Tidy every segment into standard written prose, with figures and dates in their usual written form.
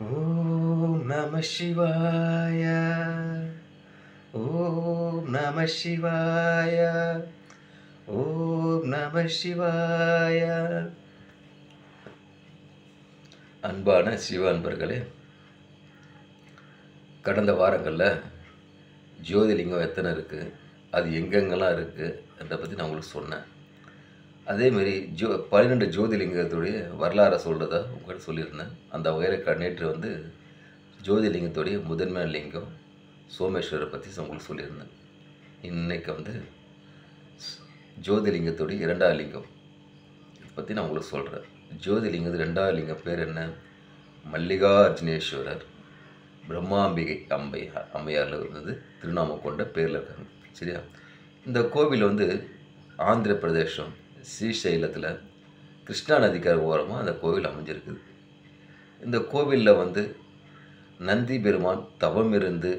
ஓம் நம சிவாய. ஓம் நம சிவாய. ஓம் நம சிவாய. அன்பான சிவ அன்பர்களே, கடந்த வாரங்களில் ஜோதிலிங்கம் எத்தனை இருக்குது, அது எங்கெங்கெல்லாம் இருக்குது அதை பற்றி நான் உங்களுக்கு சொன்னேன். அதேமாரி 12 ஜோதிலிங்கத்துடைய வரலாறை சொல்கிறதா உங்கள்கிட்ட சொல்லியிருந்தேன். அந்த வகையில் நேற்று ஜோதிலிங்கத்துடைய முதன்மை லிங்கம் சோமேஸ்வரை பற்றி உங்களுக்கு சொல்லியிருந்தேன். இன்றைக்கி ஜோதிலிங்கத்துடைய 2வது லிங்கம் பற்றி நான் உங்களுக்கு சொல்கிறேன். ஜோதிலிங்கத்து 2வது லிங்கம் பேர் என்ன? மல்லிகார்ஜுனேஸ்வரர் பிரம்மாம்பிகை அம்மையாரில் திருநாமம் கொண்ட பேரில் இருக்காங்க. சரியா? இந்த கோவில் ஆந்திர பிரதேசம் ஸ்ரீசைலத்தில் கிருஷ்ணா நதிக்கரை ஓரமாக அந்த கோவில் அமைஞ்சிருக்குது. இந்த கோவிலில் நந்தி பெருமான் தவம் இருந்து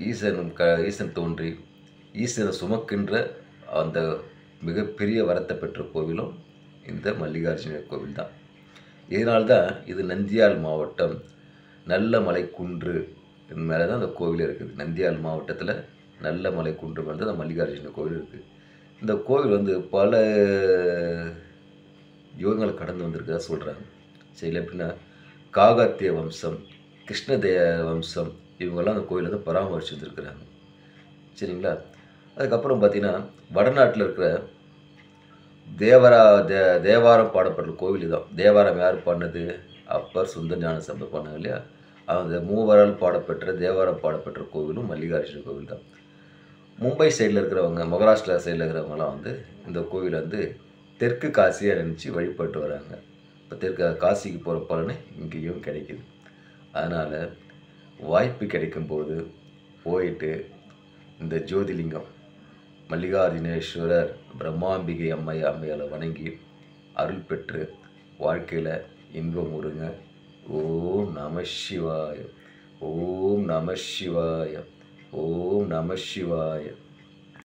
ஈசன் தோன்றி ஈசனை சுமக்கின்ற அந்த மிகப்பெரிய வரத்தை பெற்ற கோவிலும் இந்த மல்லிகார்ஜுனர் கோவில் தான். இதனால்தான் இது நந்தியால் மாவட்டம் நல்லமலை குன்று மேலே தான் அந்த கோவில் இருக்குது. நந்தியால் மாவட்டத்தில் நல்லமலை குன்று மேலே தான் அந்த மல்லிகார்ஜுனர் கோவில் இருக்குது. இந்த கோவில் பல யுகங்களை கடந்து வந்திருக்கதா சொல்கிறாங்க. சரி, எப்படின்னா காகத்திய வம்சம், கிருஷ்ணதேவ வம்சம் இவங்கெல்லாம் அந்த கோவிலை பராமரித்து வந்துருக்குறாங்க. சரிங்களா? அதுக்கப்புறம் பார்த்திங்கன்னா வடநாட்டில் இருக்கிற தேவாரம் பாடப்பட்ட கோவில் தான். தேவாரம் யார் பாடினது? அப்பர் சுந்தர ஞான சம்பந்தர் பாடினாங்க இல்லையா? அந்த மூவரால் பாடப்பெற்ற தேவாரம் பாடப்பெற்ற கோவிலும் மல்லிகார்ஜுன கோவில் தான். மும்பை சைடில் இருக்கிறவங்க, மகாராஷ்டிரா சைடில் இருக்கிறவங்களாம் இந்த கோவில் தெற்கு காசியாக நினச்சி வழிபட்டு வராங்க. இப்போ தெற்கு காசிக்கு போகிற பலனை இங்கேயும் கிடைக்குது. அதனால் வாய்ப்பு கிடைக்கும்போது போயிட்டு இந்த ஜோதிலிங்கம் மல்லிகார்ஜுனேஸ்வரர் பிரம்மாம்பிகை அம்மையாரை வணங்கி அருள் பெற்று வாழ்க்கையில் இன்பம் உருங்க. ஓம் நம சிவாய. ஓம் நம சிவாய. ஓம் நம சிவாய.